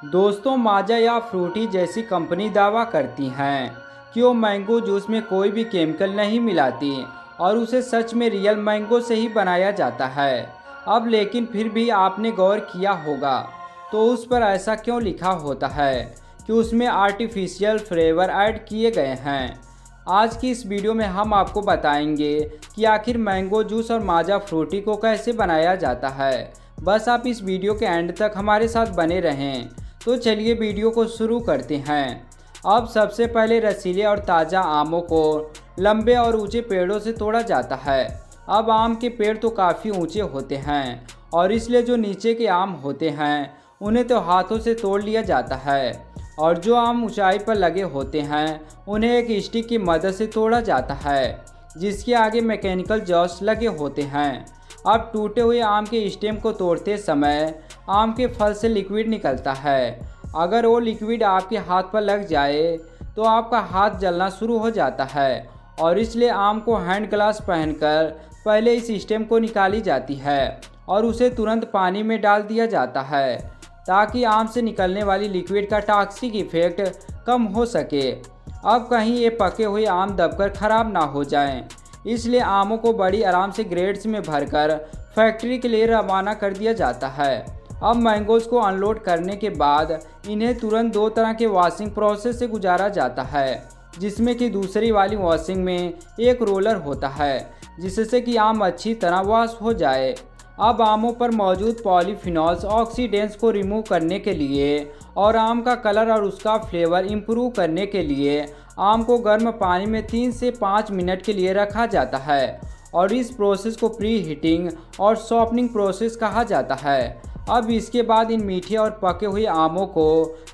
दोस्तों, माजा या फ्रूटी जैसी कंपनी दावा करती हैं कि वो मैंगो जूस में कोई भी केमिकल नहीं मिलाती और उसे सच में रियल मैंगो से ही बनाया जाता है। अब लेकिन फिर भी आपने गौर किया होगा तो उस पर ऐसा क्यों लिखा होता है कि उसमें आर्टिफिशियल फ्लेवर ऐड किए गए हैं। आज की इस वीडियो में हम आपको बताएंगे कि आखिर मैंगो जूस और माजा फ्रूटी को कैसे बनाया जाता है। बस आप इस वीडियो के एंड तक हमारे साथ बने रहें। तो चलिए वीडियो को शुरू करते हैं। अब सबसे पहले रसीले और ताज़ा आमों को लंबे और ऊंचे पेड़ों से तोड़ा जाता है। अब आम के पेड़ तो काफ़ी ऊंचे होते हैं और इसलिए जो नीचे के आम होते हैं उन्हें तो हाथों से तोड़ लिया जाता है और जो आम ऊंचाई पर लगे होते हैं उन्हें एक स्टिक की मदद से तोड़ा जाता है जिसके आगे मैकेनिकल जॉस लगे होते हैं। अब टूटे हुए आम के स्टेम को तोड़ते समय आम के फल से लिक्विड निकलता है। अगर वो लिक्विड आपके हाथ पर लग जाए तो आपका हाथ जलना शुरू हो जाता है और इसलिए आम को हैंड ग्लास पहनकर पहले इस स्टेम को निकाली जाती है और उसे तुरंत पानी में डाल दिया जाता है ताकि आम से निकलने वाली लिक्विड का टॉक्सिक इफेक्ट कम हो सके। अब कहीं ये पके हुए आम दबकर ख़राब ना हो जाएं, इसलिए आमों को बड़ी आराम से ग्रेड्स में भरकर फैक्ट्री के लिए रवाना कर दिया जाता है। अब मैंगोज़ को अनलोड करने के बाद इन्हें तुरंत दो तरह के वॉशिंग प्रोसेस से गुजारा जाता है, जिसमें कि दूसरी वाली वॉशिंग में एक रोलर होता है जिससे कि आम अच्छी तरह वॉश हो जाए। अब आमों पर मौजूद पॉलीफिनॉल्स ऑक्सीडेंट्स को रिमूव करने के लिए और आम का कलर और उसका फ्लेवर इम्प्रूव करने के लिए आम को गर्म पानी में 3 से 5 मिनट के लिए रखा जाता है और इस प्रोसेस को प्री हीटिंग और सॉफ्टनिंग प्रोसेस कहा जाता है। अब इसके बाद इन मीठे और पके हुए आमों को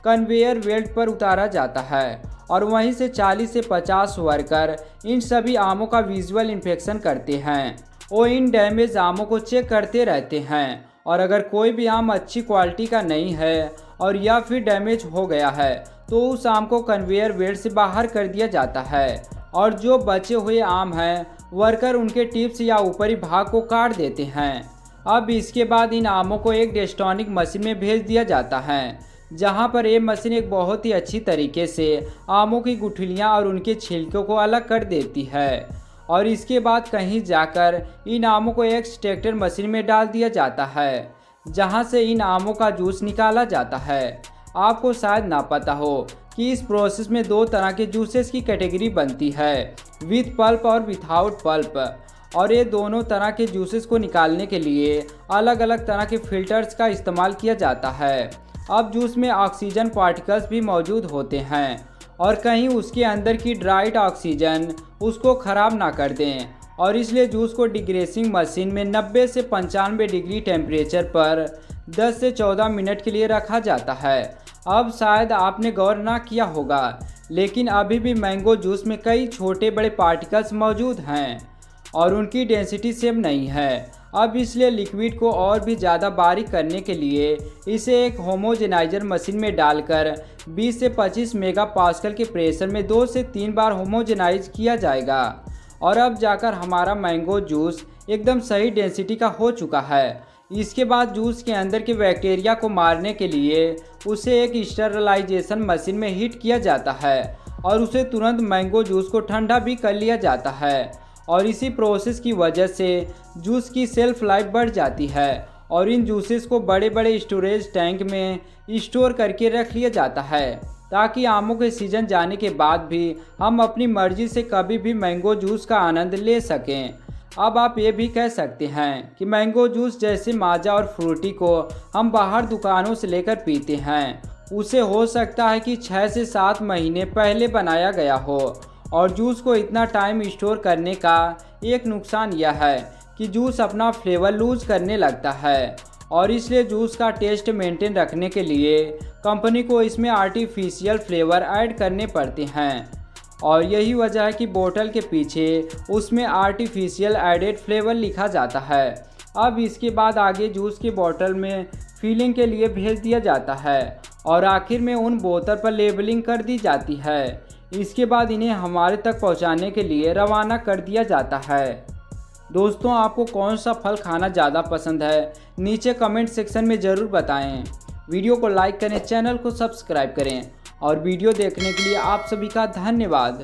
कन्वेयर बेल्ट पर उतारा जाता है और वहीं से 40 से 50 वर्कर इन सभी आमों का विजुअल इंस्पेक्शन करते हैं। वो इन डैमेज आमों को चेक करते रहते हैं और अगर कोई भी आम अच्छी क्वालिटी का नहीं है और या फिर डैमेज हो गया है तो उस आम को कन्वेयर बेल्ट से बाहर कर दिया जाता है और जो बचे हुए आम हैं वर्कर उनके टिप्स या ऊपरी भाग को काट देते हैं। अब इसके बाद इन आमों को एक डेस्टॉनिक मशीन में भेज दिया जाता है जहां पर ये मशीन एक बहुत ही अच्छी तरीके से आमों की गुठलियां और उनके छिलकों को अलग कर देती है और इसके बाद कहीं जाकर इन आमों को एक एक्सट्रैक्टर मशीन में डाल दिया जाता है जहां से इन आमों का जूस निकाला जाता है। आपको शायद ना पता हो कि इस प्रोसेस में दो तरह के जूसेस की कैटेगरी बनती है, विथ पल्प और विथआउट पल्प, और ये दोनों तरह के जूसेस को निकालने के लिए अलग अलग तरह के फिल्टर्स का इस्तेमाल किया जाता है। अब जूस में ऑक्सीजन पार्टिकल्स भी मौजूद होते हैं और कहीं उसके अंदर की ड्राइड ऑक्सीजन उसको ख़राब ना कर दें और इसलिए जूस को डिग्रेसिंग मशीन में 90 से 95 डिग्री टेम्परेचर पर 10 से 14 मिनट के लिए रखा जाता है। अब शायद आपने गौर ना किया होगा लेकिन अभी भी मैंगो जूस में कई छोटे बड़े पार्टिकल्स मौजूद हैं और उनकी डेंसिटी सेम नहीं है। अब इसलिए लिक्विड को और भी ज़्यादा बारीक करने के लिए इसे एक होमोजेनाइजर मशीन में डालकर 20 से 25 मेगापास्कल के प्रेशर में 2 से 3 बार होमोजेनाइज किया जाएगा और अब जाकर हमारा मैंगो जूस एकदम सही डेंसिटी का हो चुका है। इसके बाद जूस के अंदर के बैक्टीरिया को मारने के लिए उसे एक स्टरलाइजेशन मशीन में हीट किया जाता है और उसे तुरंत मैंगो जूस को ठंडा भी कर लिया जाता है और इसी प्रोसेस की वजह से जूस की सेल्फ लाइफ बढ़ जाती है और इन जूसेस को बड़े बड़े स्टोरेज टैंक में स्टोर करके रख लिया जाता है ताकि आमों के सीजन जाने के बाद भी हम अपनी मर्जी से कभी भी मैंगो जूस का आनंद ले सकें। अब आप ये भी कह सकते हैं कि मैंगो जूस जैसे माजा और फ्रूटी को हम बाहर दुकानों से लेकर पीते हैं उसे हो सकता है कि 6 से 7 महीने पहले बनाया गया हो और जूस को इतना टाइम स्टोर करने का एक नुकसान यह है कि जूस अपना फ्लेवर लूज करने लगता है और इसलिए जूस का टेस्ट मेंटेन रखने के लिए कंपनी को इसमें आर्टिफिशियल फ्लेवर ऐड करने पड़ते हैं और यही वजह है कि बोतल के पीछे उसमें आर्टिफिशियल एडेड फ्लेवर लिखा जाता है। अब इसके बाद आगे जूस की बोतल में फिलिंग के लिए भेज दिया जाता है और आखिर में उन बोतल पर लेबलिंग कर दी जाती है। इसके बाद इन्हें हमारे तक पहुंचाने के लिए रवाना कर दिया जाता है। दोस्तों, आपको कौन सा फल खाना ज़्यादा पसंद है नीचे कमेंट सेक्शन में ज़रूर बताएं। वीडियो को लाइक करें, चैनल को सब्सक्राइब करें और वीडियो देखने के लिए आप सभी का धन्यवाद।